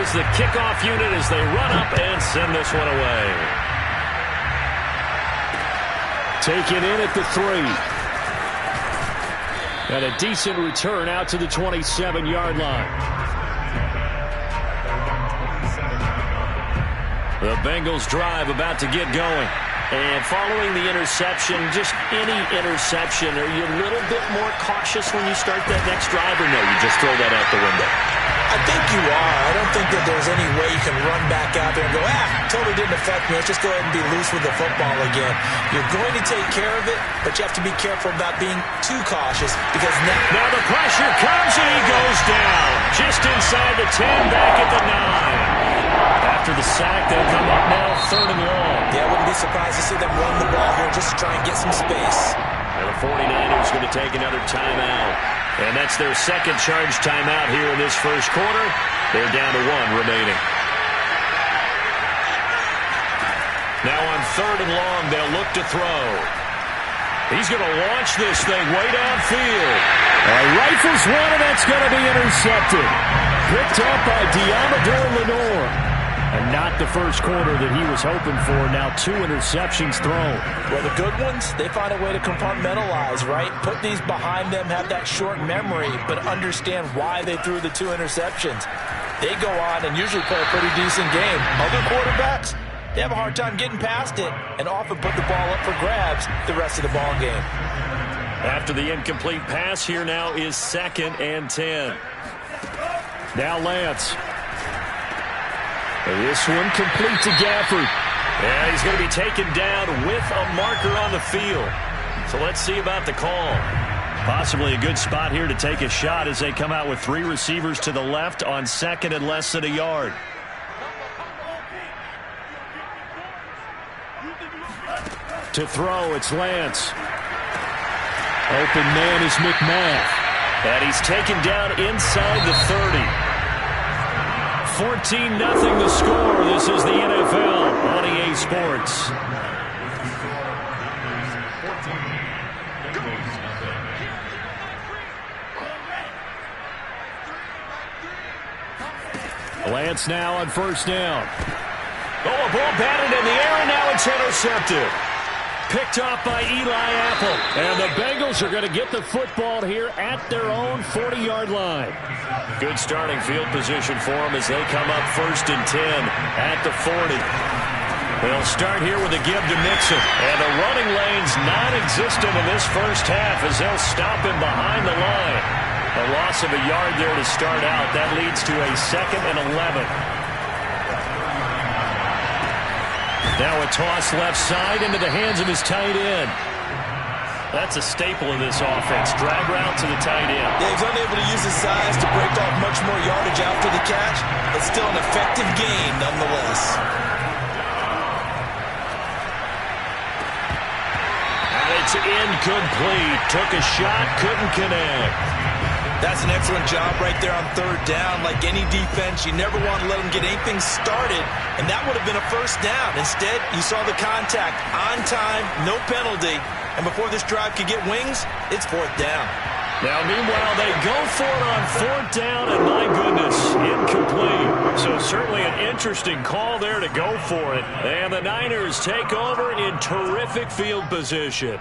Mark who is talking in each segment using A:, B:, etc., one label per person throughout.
A: plays the kickoff unit as they run up and send this one away. Taken in at the 3. And a decent return out to the 27-yard line. The Bengals drive about to get going. And following the interception, just any interception, are you a little bit more cautious when you start that next drive, or no, you just throw that out the window?
B: I think you are. I don't think that there's any way you can run back out there and go, totally didn't affect me. Let's just go ahead and be loose with the football again. You're going to take care of it, but you have to be careful about being too cautious because
A: now the pressure comes and he goes down. Just inside the 10, back at the 9. After the sack, they'll come up now 3rd and long.
B: Yeah, I wouldn't be surprised to see them run the ball here just to try and get some space.
A: And the 49ers going to take another timeout. And that's their second charge timeout here in this first quarter. They're down to 1 remaining. Now on 3rd and long, they'll look to throw. He's going to launch this thing way downfield. Rifles one, and that's going to be intercepted. Picked up by Diamador Lenore. And not the first quarter that he was hoping for. Now 2 interceptions thrown.
B: Well, the good ones, they find a way to compartmentalize, right? Put these behind them, have that short memory, but understand why they threw the 2 interceptions. They go on and usually play a pretty decent game. Other quarterbacks, they have a hard time getting past it and often put the ball up for grabs the rest of the ball game.
A: After the incomplete pass, here now is 2nd and 10. Now Lance. This one complete to Gafford. Yeah, he's going to be taken down with a marker on the field. So let's see about the call. Possibly a good spot here to take a shot as they come out with 3 receivers to the left on 2nd and less than a yard. To throw, it's Lance. Open man is McMath. And he's taken down inside the 30. 14-0 the score. This is the NFL on EA Sports. Lance now on 1st down. Oh, a ball batted in the air, and now it's intercepted. Picked off by Eli Apple. And the Bengals are going to get the football here at their own 40-yard line. Good starting field position for them as they come up 1st and 10 at the 40. They'll start here with a give to Mixon. And the running lane's non-existent in this first half as they'll stop him behind the line. A loss of a yard there to start out. That leads to a 2nd and 11. Now a toss left side into the hands of his tight end. That's a staple of this offense. Drag route to the tight end.
B: Yeah, he's unable to use his size to break off much more yardage after the catch, but still an effective gain nonetheless.
A: And it's incomplete. Took a shot, couldn't connect.
B: That's an excellent job right there on 3rd down. Like any defense, you never want to let them get anything started, and that would have been a 1st down. Instead, you saw the contact on time, no penalty, and before this drive could get wings, it's 4th down.
A: Now, meanwhile, they go for it on 4th down, and my goodness, incomplete. So certainly an interesting call there to go for it. And the Niners take over in terrific field position.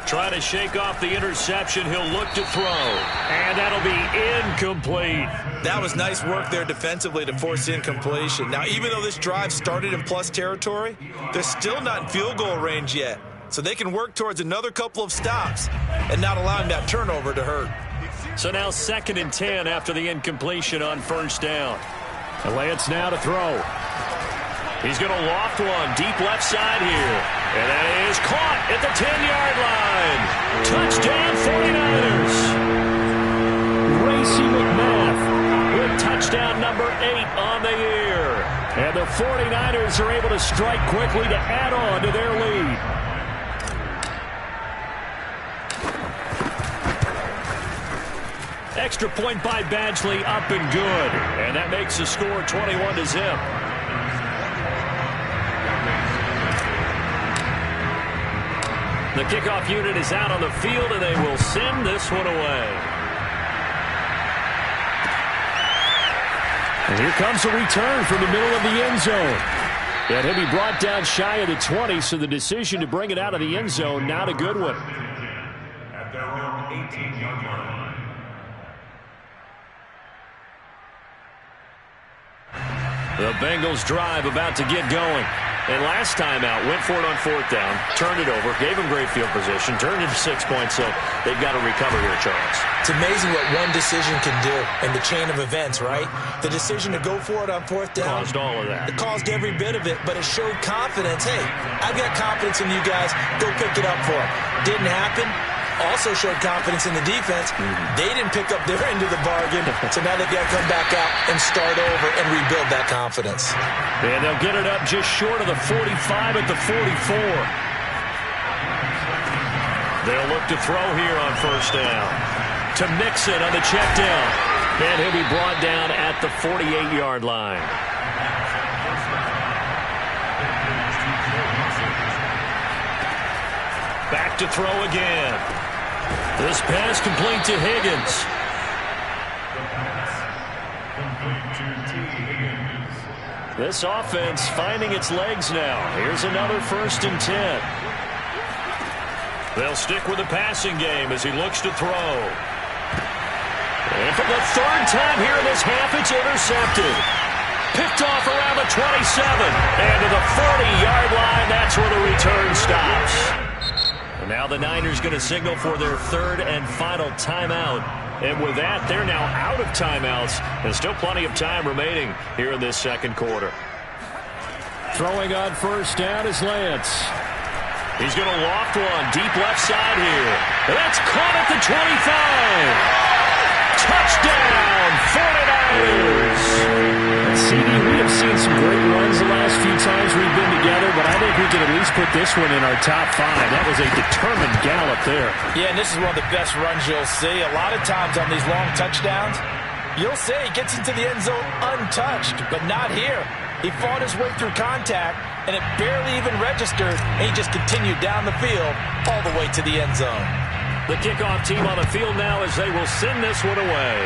A: Trying to shake off the interception. He'll look to throw. And that'll be incomplete.
B: That was nice work there defensively to force incompletion. Now, even though this drive started in plus territory, they're still not in field goal range yet. So they can work towards another couple of stops and not allowing that turnover to hurt.
A: So now 2nd and 10 after the incompletion on 1st down. And Lance now to throw. He's going to loft one deep left side here. And that is caught at the 10-yard line. Touchdown 49ers. Racey McMath with touchdown number 8 on the year. And the 49ers are able to strike quickly to add on to their lead. Extra point by Badgley, up and good. And that makes the score 21-0. The kickoff unit is out on the field, and they will send this one away. And here comes a return from the middle of the end zone. And he'll be brought down shy of the 20, so the decision to bring it out of the end zone, not a good one.
C: At their own 18-yard line.
A: The Bengals drive about to get going. And last time out, went for it on 4th down, turned it over, gave them great field position, turned into 6 points, so they've got to recover here, Charles.
B: It's amazing what one decision can do in the chain of events, right? The decision to go for it on 4th down.
A: Caused all of that.
B: It caused every bit of it, but it showed confidence. Hey, I've got confidence in you guys. Go pick it up for them. Didn't happen. Also showed confidence in the defense. They didn't pick up their end of the bargain, so now they've got to come back out and start over and rebuild that confidence.
A: And they'll get it up just short of the 45 at the 44. They'll look to throw here on 1st down. To Mixon on the check down. And he'll be brought down at the 48-yard line. Back to throw again. This pass complete to Higgins. This offense finding its legs now. Here's another 1st and 10. They'll stick with the passing game as he looks to throw. And for the 3rd time here in this half, it's intercepted. Picked off around the 27. And to the 40-yard line, that's where the return stops. And now the Niners going to signal for their 3rd and final timeout. And with that, they're now out of timeouts. And still plenty of time remaining here in this 2nd quarter. Throwing on 1st down is Lance. He's going to loft one deep left side here. And that's caught at the 25. Touchdown, 49ers. CD, we have seen some great runs the last few times we've been together, but I think we can at least put this one in our top 5. That was a determined gallop there.
B: Yeah, and this is one of the best runs you'll see. A lot of times on these long touchdowns, you'll say he gets into the end zone untouched, but not here. He fought his way through contact, and it barely even registered, and he just continued down the field all the way to the end zone.
A: The kickoff team on the field now as they will send this one away.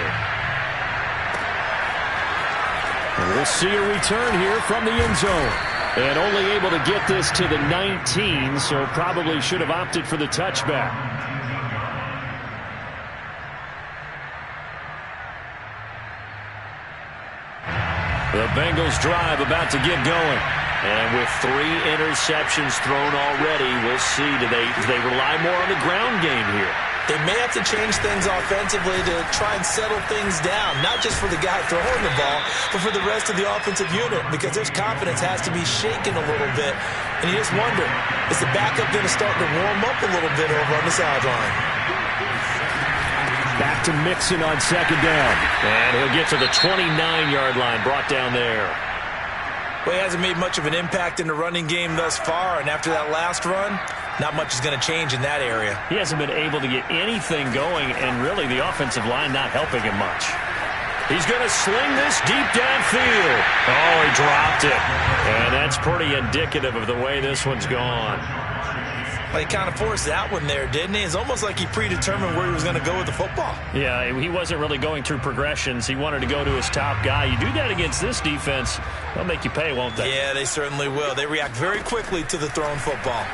A: And we'll see a return here from the end zone. And only able to get this to the 19, so probably should have opted for the touchback. The Bengals drive about to get going. And with 3 interceptions thrown already, we'll see. Do they rely more on the ground game here?
B: They may have to change things offensively to try and settle things down, not just for the guy throwing the ball, but for the rest of the offensive unit, because their confidence has to be shaken a little bit. And you just wonder, is the backup going to start to warm up a little bit over on the sideline?
A: Back to Mixon on 2nd down. And he'll get to the 29-yard line, brought down there.
B: Well, he hasn't made much of an impact in the running game thus far, and after that last run, not much is going to change in that area.
A: He hasn't been able to get anything going, and really the offensive line not helping him much. He's going to sling this deep downfield. Oh, he dropped it. And that's pretty indicative of the way this one's gone.
B: Well, he kind of forced that one there, didn't he? It's almost like he predetermined where he was going to go with the football.
A: Yeah, he wasn't really going through progressions. He wanted to go to his top guy. You do that against this defense, they'll make you pay, won't they?
B: Yeah, they certainly will. They react very quickly to the thrown football.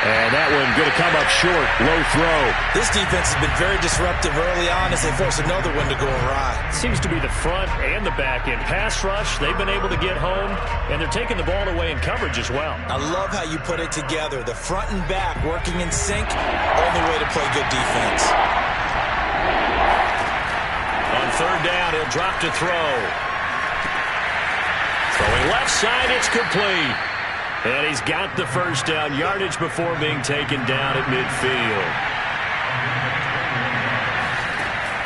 A: And that one going to come up short. Low throw.
B: This defense has been very disruptive early on as they force another one to go awry.
A: Seems to be the front and the back end. Pass rush, they've been able to get home, and they're taking the ball away in coverage as well.
B: I love how you put it together. The front and back working in sync, only way to play good defense.
A: On 3rd down, he'll drop to throw. Throwing left side, it's complete. And he's got the 1st down, yardage before being taken down at midfield.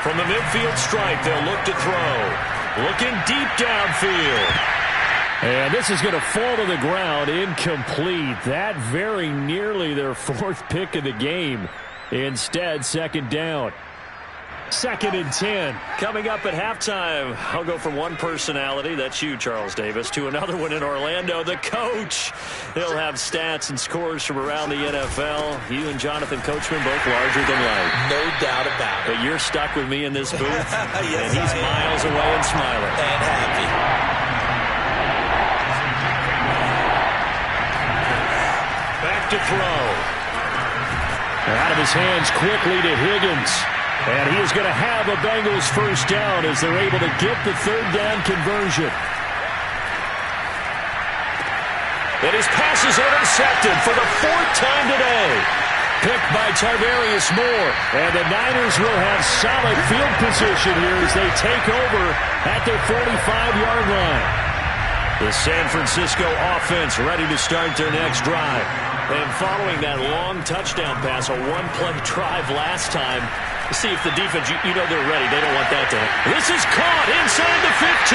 A: From the midfield stripe, they'll look to throw. Looking deep downfield. And this is going to fall to the ground, incomplete. That very nearly their 4th pick of the game. Instead, 2nd down. 2nd and 10. Coming up at halftime, I'll go from one personality, that's you, Charles Davis, to another one in Orlando, the coach. He'll have stats and scores from around the NFL. You and Jonathan Coachman both larger than life.
B: No doubt about it.
A: But you're stuck with me in this booth,
B: yes,
A: and he's miles away and smiling.
B: And happy.
A: Back to throw. Out of his hands quickly to Higgins. And he is going to have a Bengals first down as they're able to get the 3rd down conversion. And his pass is intercepted for the 4th time today. Picked by Tarvarius Moore. And the Niners will have solid field position here as they take over at their 45-yard line. The San Francisco offense ready to start their next drive. And following that long touchdown pass, a one-play drive last time, see if the defense, you know they're ready. They don't want that to happen. This is caught inside the 15.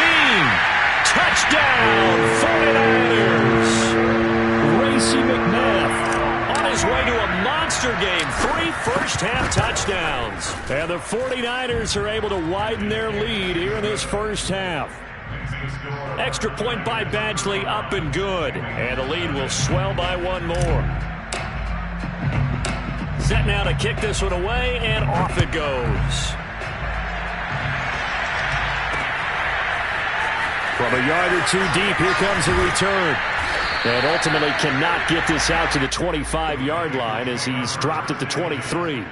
A: Touchdown, 49ers. Racey McMath on his way to a monster game. 3 first-half touchdowns. And the 49ers are able to widen their lead here in this first half. Extra point by Badgley, up and good. And the lead will swell by one more. Set now to kick this one away, and off it goes. From a yard or two deep, here comes a return. And ultimately cannot get this out to the 25-yard line as he's dropped at the 23.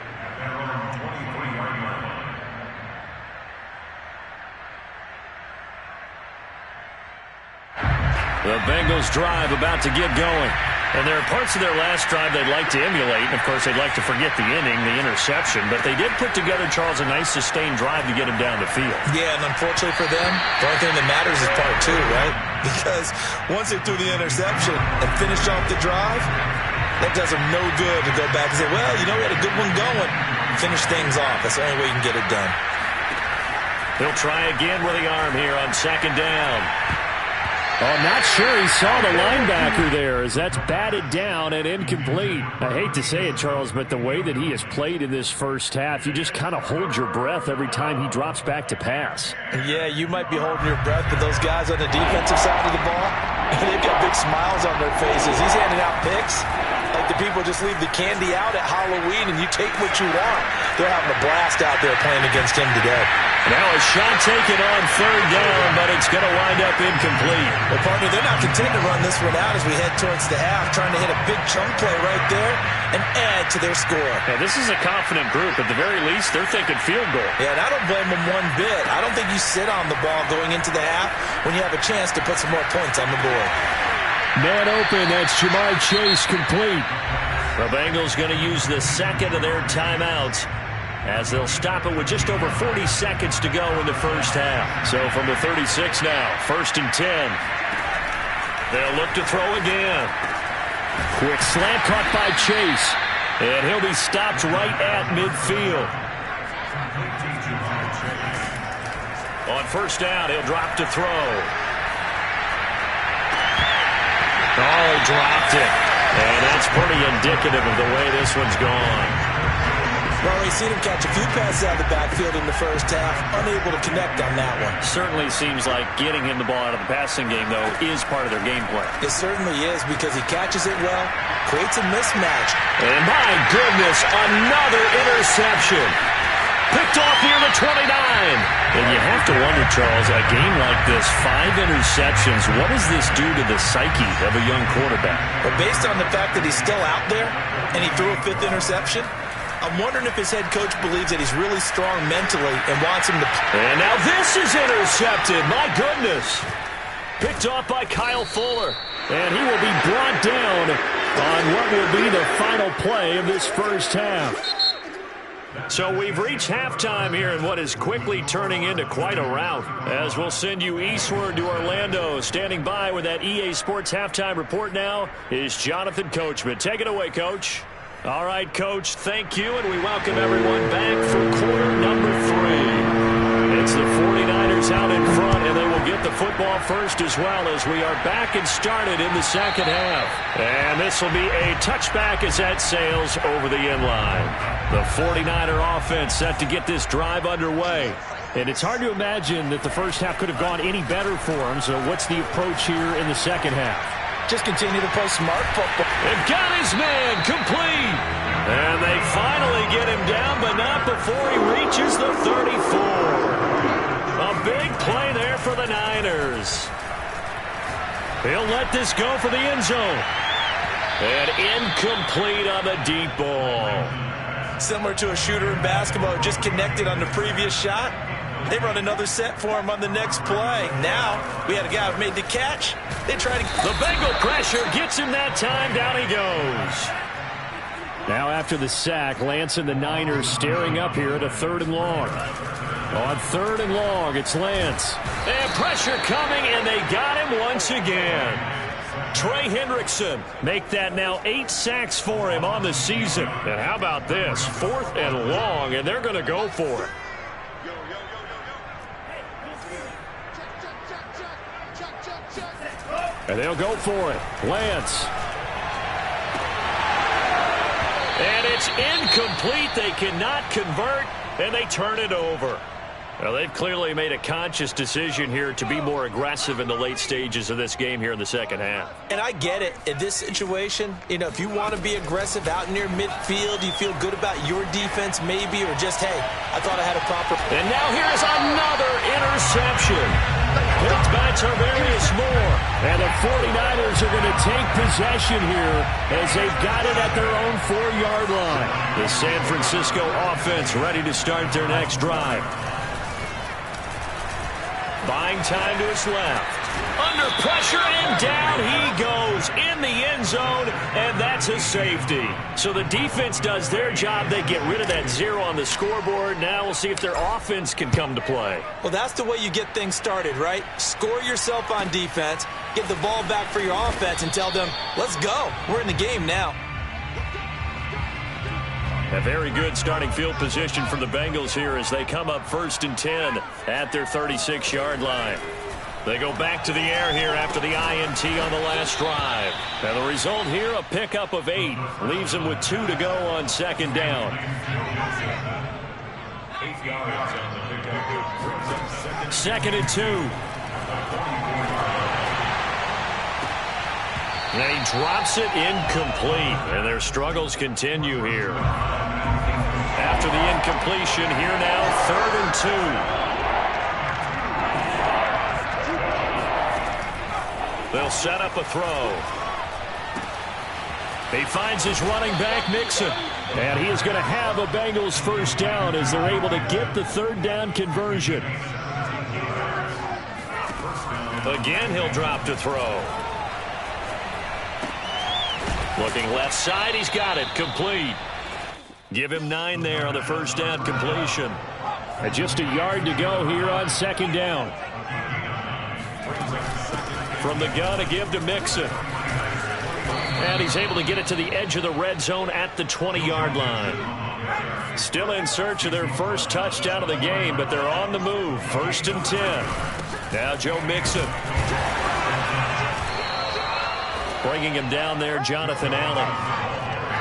A: The Bengals drive about to get going. And there are parts of their last drive they'd like to emulate. And, of course, they'd like to forget the inning, the interception. But they did put together, Charles, a nice sustained drive to get him down the field.
B: Yeah, and unfortunately for them, the only thing that matters is part 2, right? Because once they threw the interception and finished off the drive, that does them no good to go back and say, well, you know, we had a good one going. Finish things off. That's the only way you can get it done.
A: He'll try again with the arm here on 2nd down. Oh, not sure he saw the linebacker there as that's batted down and incomplete. I hate to say it, Charles, but the way that he has played in this first half, you just kind of hold your breath every time he drops back to pass.
B: Yeah, you might be holding your breath, but those guys on the defensive side of the ball, they've got big smiles on their faces. He's handing out picks like the people just leave the candy out at Halloween and you take what you want. They're having a blast out there playing against him today.
A: Now a shot taken on 3rd down, but it's going to wind up incomplete.
B: Well, partner, they're not content to run this one out as we head towards the half, trying to hit a big chunk play right there and add to their score.
A: Now, this is a confident group. At the very least, they're thinking field goal.
B: Yeah, and I don't blame them one bit. I don't think you sit on the ball going into the half when you have a chance to put some more points on the board.
A: Man open, that's Jamar Chase complete. The Bengals going to use the 2nd of their timeouts as they'll stop it with just over 40 seconds to go in the first half. So from the 36 now, 1st and 10. They'll look to throw again. Quick slant caught by Chase. And he'll be stopped right at midfield. On 1st down, he'll drop to throw. Oh, he dropped it. And that's pretty indicative of the way this one's gone.
B: Well, we've seen him catch a few passes out of the backfield in the first half, unable to connect on that one.
A: Certainly seems like getting him the ball out of the passing game, though, is part of their game plan.
B: It certainly is because he catches it well, creates a mismatch.
A: And my goodness, another interception. Picked off near the 29. And you have to wonder, Charles, a game like this, 5 interceptions, what does this do to the psyche of a young quarterback?
B: But based on the fact that he's still out there and he threw a 5th interception, I'm wondering if his head coach believes that he's really strong mentally and wants him to...
A: And now this is intercepted. My goodness. Picked off by Kyle Fuller. And he will be brought down on what will be the final play of this first half. So we've reached halftime here in what is quickly turning into quite a rout. As we'll send you eastward to Orlando. Standing by with that EA Sports halftime report now is Jonathan Coachman. Take it away, Coach. All right, Coach, thank you, and we welcome everyone back for quarter number 3. It's the 49ers out in front, and they will get the football first as well as we are back and started in the second half. And this will be a touchback as that sails over the end line. The 49er offense set to get this drive underway. And it's hard to imagine that the first half could have gone any better for them. So what's the approach here in the second half?
B: Just continue to play smart football.
A: They've got his man complete. And they finally get him down, but not before he reaches the 34. A big play there for the Niners. He'll let this go for the end zone. And incomplete on the deep ball.
B: Similar to a shooter in basketball, just connected on the previous shot. They run another set for him on the next play. Now, we had a guy who made the catch. They try to...
A: The Bengal pressure gets him that time. Down he goes. Now after the sack, Lance and the Niners staring up here at a 3rd and long. On 3rd and long, it's Lance. And pressure coming, and they got him once again. Trey Hendrickson make that now 8 sacks for him on the season. And how about this? 4th and long, and they're going to go for it. And they'll go for it. Lance. And it's incomplete. They cannot convert, and they turn it over. Well, they've clearly made a conscious decision here to be more aggressive in the late stages of this game here in the second half.
B: And I get it. In this situation, you know, if you want to be aggressive out near midfield, you feel good about your defense maybe, or just, hey, I thought I had a proper...
A: And now here's another interception. Picked by Tarvarius Moore. And the 49ers are going to take possession here as they've got it at their own 4-yard line. The San Francisco offense ready to start their next drive. Buying time to his left. Under pressure, and down he goes in the end zone, and that's a safety. So the defense does their job. They get rid of that 0 on the scoreboard. Now we'll see if their offense can come to play.
B: Well, that's the way you get things started, right? Score yourself on defense, give the ball back for your offense, and tell them, let's go. We're in the game now.
A: A very good starting field position for the Bengals here as they come up 1st and 10 at their 36-yard line. They go back to the air here after the INT on the last drive. And the result here, a pickup of 8. Leaves them with 2 to go on 2nd down. 2nd and 2. And he drops it incomplete. And their struggles continue here. After the incompletion, here now 3rd and 2. They'll set up a throw. He finds his running back, Mixon. And he is going to have a Bengals first down as they're able to get the 3rd down conversion. Again, he'll drop to throw. Looking left side, he's got it, complete. Give him 9 there on the first down completion. And just a yard to go here on 2nd down. From the gun, a give to Mixon. And he's able to get it to the edge of the red zone at the 20-yard line. Still in search of their first touchdown of the game, but they're on the move. 1st and 10. Now Joe Mixon. Bringing him down there, Jonathan Allen.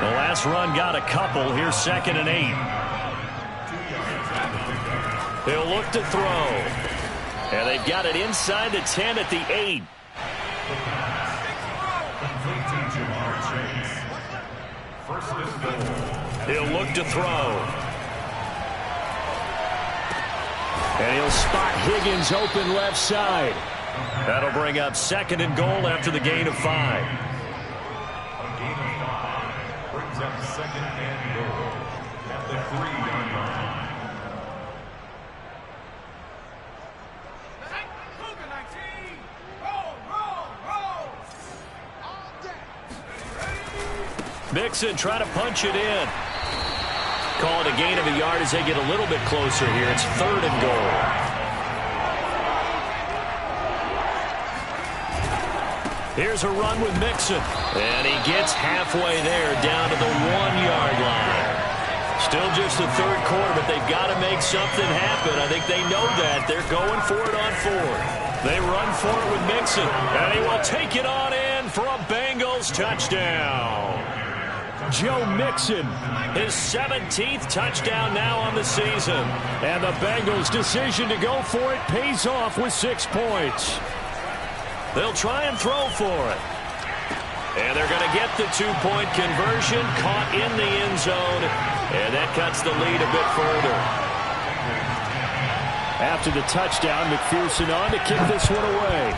A: The last run got a couple. Here's 2nd and 8. He'll look to throw. And they've got it inside the 10 at the 8. He'll look to throw. And he'll spot Higgins open left side. That'll bring up 2nd and goal after the gain of 5.
C: A gain of 5 brings up 2nd and goal at the 3-yard line.
A: Mixon trying to punch it in. Call it a gain of a yard as they get a little bit closer here. It's 3rd and goal. Here's a run with Mixon. And he gets halfway there down to the 1-yard line. Still just the third quarter, but they've got to make something happen. I think they know that. They're going for it on fourth. They run for it with Mixon, and he will take it on in for a Bengals touchdown. Joe Mixon, his 17th touchdown now on the season. And the Bengals' decision to go for it pays off with 6 points. They'll try and throw for it. And they're going to get the 2-point conversion, caught in the end zone, and that cuts the lead a bit further. After the touchdown, McPherson on to kick this one away.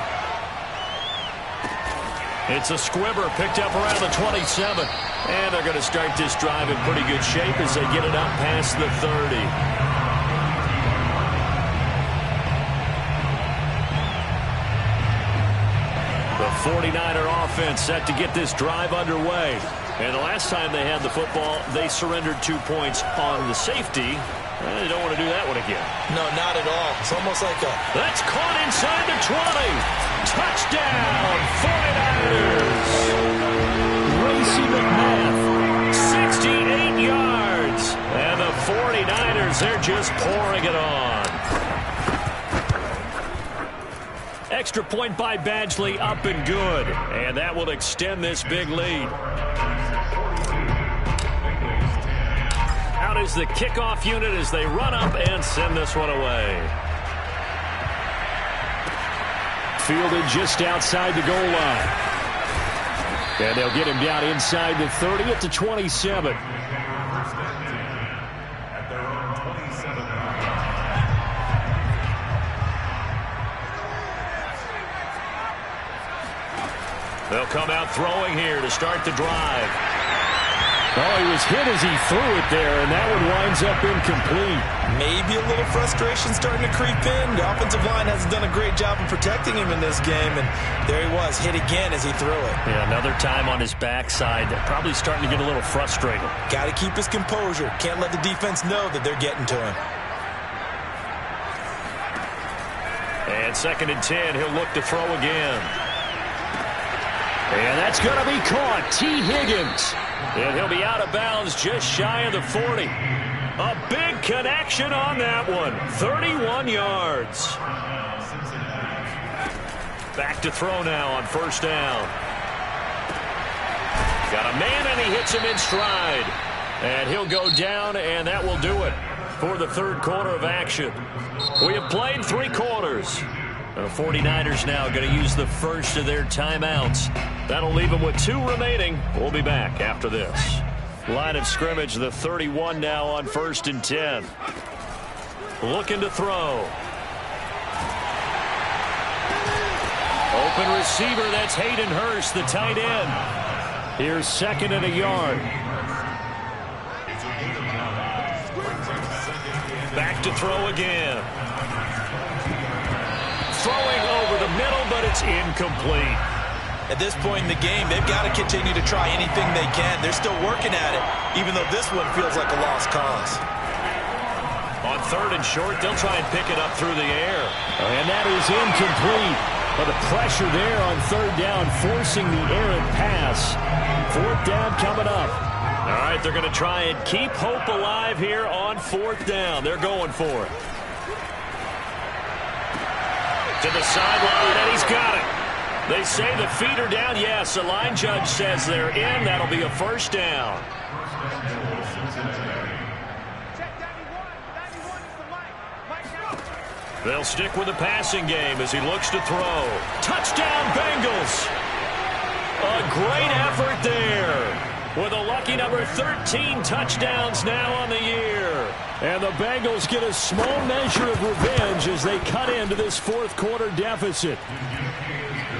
A: It's a squibber picked up around the 27. And they're going to start this drive in pretty good shape as they get it up past the 30. The 49er offense set to get this drive underway. And the last time they had the football, they surrendered 2 points on the safety. They don't want to do that one again.
B: No, not at all. It's almost like a...
A: That's caught inside the 20. Touchdown, 49ers. Racy McMath, 68 yards. And the 49ers, they're just pouring it on. Extra point by Badgley, up and good. And that will extend this big lead. Out is the kickoff unit as they run up and send this one away. Fielded just outside the goal line. And they'll get him down inside the 30 at the 27. They'll come out throwing here to start the drive. Oh, he was hit as he threw it there, and that one winds up incomplete.
B: Maybe a little frustration starting to creep in. The offensive line hasn't done a great job of protecting him in this game, and there he was, hit again as he threw it.
A: Yeah, another time on his backside. Probably starting to get a little frustrated.
B: Got to keep his composure. Can't let the defense know that they're getting to him.
A: And 2nd and 10, he'll look to throw again. And that's going to be caught. T. Higgins. And he'll be out of bounds just shy of the 40. A big connection on that one. 31 yards. Back to throw now on 1st down. Got a man, and he hits him in stride. And he'll go down, and that will do it for the 3rd quarter of action. We have played 3 quarters. The 49ers now going to use the first of their timeouts. That'll leave them with 2 remaining. We'll be back after this. Line of scrimmage, the 31 now on 1st and 10. Looking to throw. Open receiver, that's Hayden Hurst, the tight end. Here's 2nd and a yard. Back to throw again. Throwing over the middle, but it's incomplete.
B: At this point in the game, they've got to continue to try anything they can. They're still working at it, even though this one feels like a lost cause.
A: On 3rd and short, they'll try and pick it up through the air. And that is incomplete. But the pressure there on 3rd down, forcing the errant pass. 4th down coming up. All right, they're going to try and keep hope alive here on 4th down. They're going for it. To the sideline, and he's got it. They say the feet are down. Yes, the line judge says they're in. That'll be a 1st down. They'll stick with the passing game as he looks to throw. Touchdown, Bengals. A great effort there. With a lucky number 13 touchdowns now on the year. And the Bengals get a small measure of revenge as they cut into this 4th quarter deficit.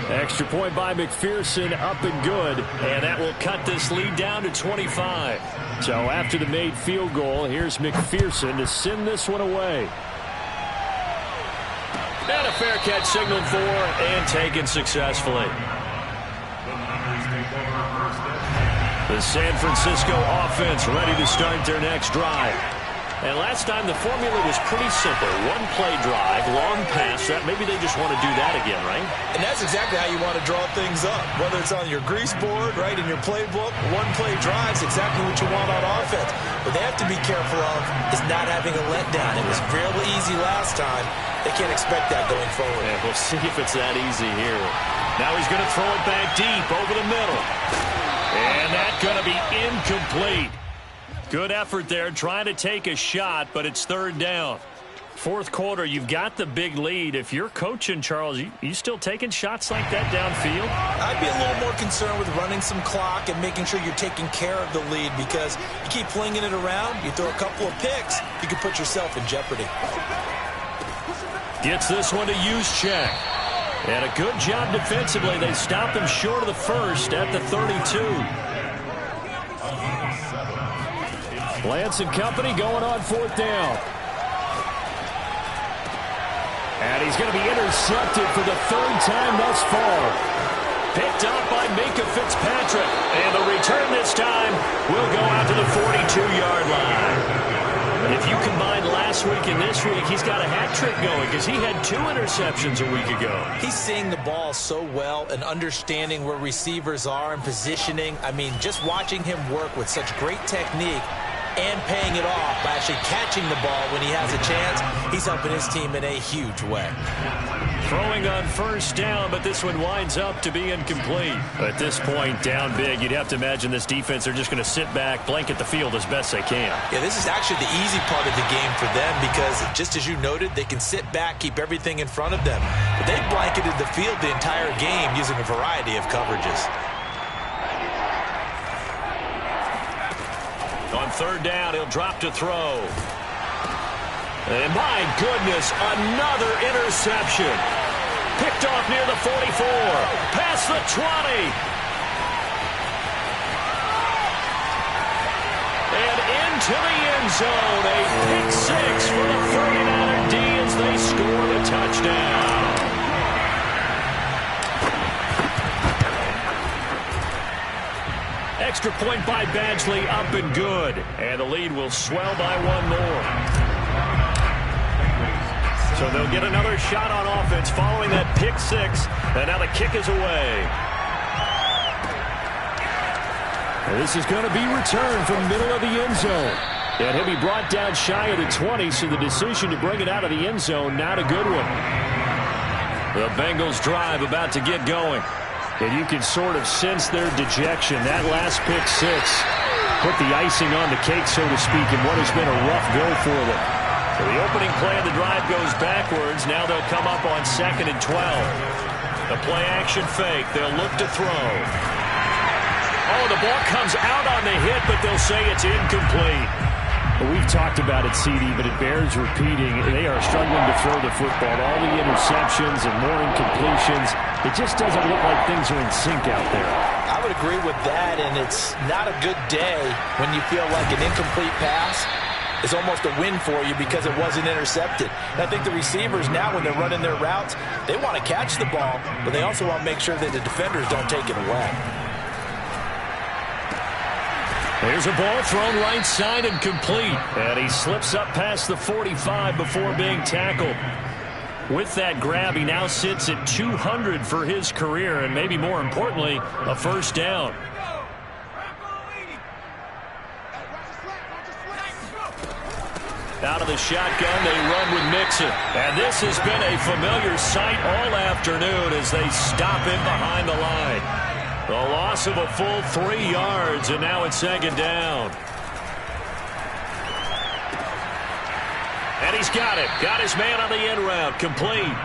A: Extra point by McPherson, up and good. And that will cut this lead down to 25. So after the made field goal, here's McPherson to send this one away. And a fair catch signaled for and taken successfully. The San Francisco offense ready to start their next drive. And last time the formula was pretty simple. One play drive, long pass. That maybe they just want to do that again, right?
B: And that's exactly how you want to draw things up. Whether it's on your grease board, right, in your playbook, one play drive is exactly what you want on offense. What they have to be careful of is not having a letdown. It was real easy last time. They can't expect that going forward.
A: Yeah, we'll see if it's that easy here. Now he's going to throw it back deep over the middle. And that's going to be incomplete. Good effort there trying to take a shot, but it's third down. Fourth quarter, you've got the big lead. If you're coaching, Charles, you still taking shots like that downfield?
B: I'd be a little more concerned with running some clock and making sure you're taking care of the lead, because you keep flinging it around, you throw a couple of picks, you could put yourself in jeopardy.
A: Gets this one to Juszczyk. And a good job defensively. They stopped him short of the first at the 32. Lance and company going on fourth down. And he's going to be intercepted for the third time thus far. Picked up by Minkah Fitzpatrick. And the return this time will go out to the 42-yard line. If you combine last week and this week, he's got a hat trick going because he had 2 interceptions a week ago.
B: He's seeing the ball so well and understanding where receivers are and positioning. I mean, just watching him work with such great technique and paying it off by actually catching the ball when he has a chance, he's helping his team in a huge way.
A: Throwing on first down, but this one winds up to be incomplete. At this point, down big, you'd have to imagine this defense are just going to sit back, blanket the field as best they can.
B: Yeah, this is actually the easy part of the game for them because, just as you noted, they can sit back, keep everything in front of them. But they blanketed the field the entire game using a variety of coverages.
A: On third down, he'll drop to throw. And my goodness, another interception. Picked off near the 44. Past the 20. And into the end zone. A pick six for the 49er D as they score the touchdown. Extra point by Badgley, up and good. And the lead will swell by one more. So they'll get another shot on offense following that pick six. And now the kick is away. And this is going to be returned from middle of the end zone. And he'll be brought down shy of the 20, so the decision to bring it out of the end zone, not a good one. The Bengals drive about to get going. And you can sort of sense their dejection. That last pick six put the icing on the cake, so to speak, in what has been a rough go for them. So the opening play of the drive goes backwards. Now they'll come up on 2nd and 12. The play action fake. They'll look to throw. Oh, the ball comes out on the hit, but they'll say it's incomplete. Well, we've talked about it, CD, but it bears repeating. They are struggling to throw the football. All the interceptions and more incompletions. It just doesn't look like things are in sync out there.
B: I would agree with that, and it's not a good day when you feel like an incomplete pass is almost a win for you because it wasn't intercepted. And I think the receivers now, when they're running their routes, they want to catch the ball, but they also want to make sure that the defenders don't take it away.
A: There's a ball thrown right side and complete. And he slips up past the 45 before being tackled. With that grab, he now sits at 200 for his career, and maybe more importantly, a first down. Out of the shotgun, they run with Mixon. And this has been a familiar sight all afternoon as they stop him behind the line. The loss of a full 3 yards, and now it's 2nd down. And he's got it. Got his man on the end route. Complete.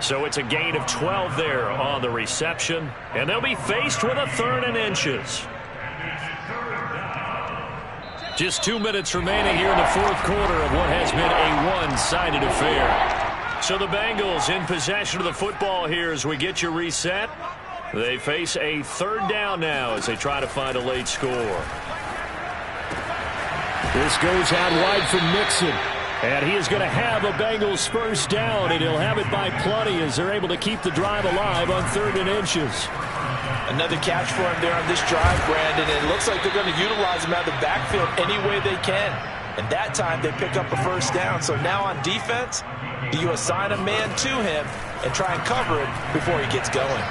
A: So it's a gain of 12 there on the reception. And they'll be faced with a 3rd and inches. Just 2 minutes remaining here in the fourth quarter of what has been a one-sided affair. So the Bengals in possession of the football here as we get you reset. They face a 3rd down now as they try to find a late score. This goes out wide for Mixon. And he is going to have a Bengals first down, and he'll have it by plenty as they're able to keep the drive alive on 3rd and inches.
B: Another catch for him there on this drive, Brandon. And it looks like they're going to utilize him out of the backfield any way they can. And that time they pick up a first down. So now on defense, do you assign a man to him and try and cover it before he gets going?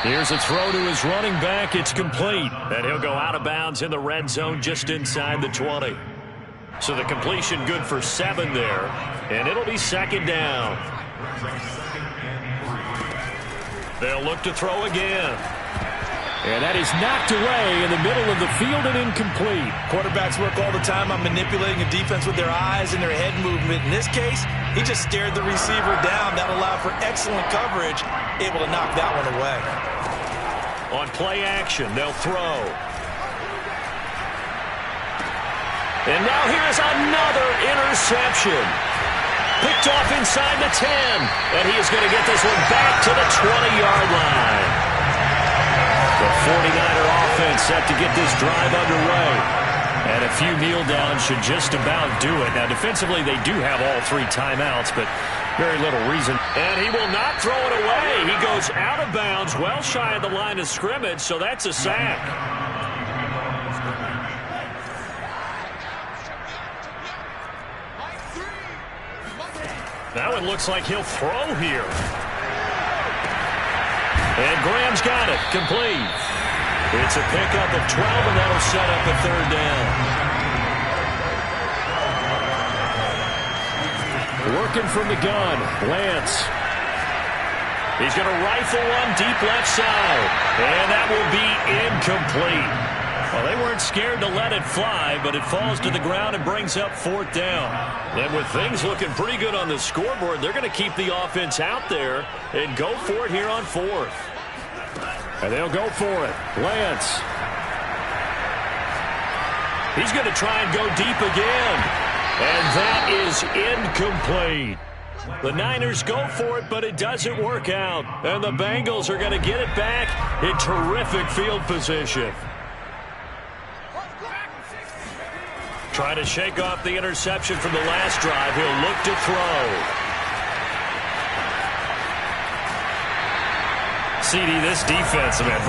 A: Here's a throw to his running back. It's complete. And he'll go out of bounds in the red zone just inside the 20. So the completion good for 7 there. And it'll be second down. They'll look to throw again. And that is knocked away in the middle of the field and incomplete.
B: Quarterbacks work all the time on manipulating a defense with their eyes and their head movement. In this case, he just stared the receiver down. That allowed for excellent coverage, able to knock that one away.
A: On play action, they'll throw. And now here's another interception. Picked off inside the 10. And he is going to get this one back to the 20-yard line. The 49er offense set to get this drive underway. And a few kneel downs should just about do it. Now, defensively, they do have all 3 timeouts, but very little reason. And he will not throw it away. He goes out of bounds, well shy of the line of scrimmage, so that's a sack. That one looks like he'll throw here. And Graham's got it. Complete. It's a pickup of 12, and that'll set up a third down. Working from the gun, Lance. He's going to rifle one deep left side. And that will be incomplete. Well, they weren't scared to let it fly, but it falls to the ground and brings up 4th down. And with things looking pretty good on the scoreboard, they're going to keep the offense out there and go for it here on 4th. And they'll go for it. Lance. He's going to try and go deep again. And that is incomplete. The Niners go for it, but it doesn't work out. And the Bengals are going to get it back in terrific field position. Trying to shake off the interception from the last drive. He'll look to throw. CD, this defense, man,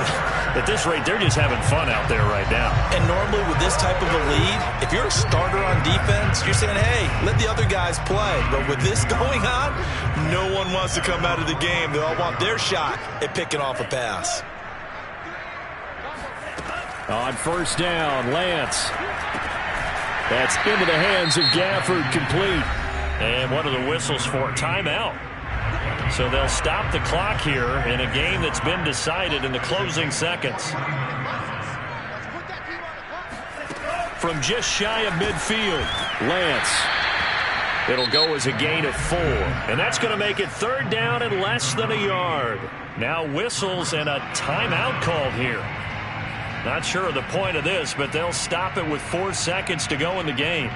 A: at this rate, they're just having fun out there right now.
B: And normally with this type of a lead, if you're a starter on defense, you're saying, hey, let the other guys play. But with this going on, no one wants to come out of the game. They all want their shot at picking off a pass.
A: On first down, Lance. That's into the hands of Gafford, complete. And what are the whistles for? Timeout. So they'll stop the clock here in a game that's been decided in the closing seconds. From just shy of midfield, Lance. It'll go as a gain of 4. And that's going to make it 3rd down and less than a yard. Now whistles and a timeout called here. Not sure of the point of this, but they'll stop it with 4 seconds to go in the game.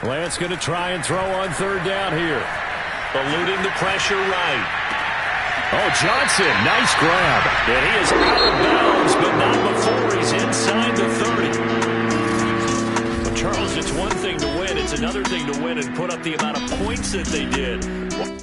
A: Lance going to try and throw on 3rd down here. Eluding the pressure right. Oh, Johnson, nice grab. And he is out of bounds, but not before he's inside the 30. Well, Charles, it's one thing to win. It's another thing to win and put up the amount of points that they did. Well,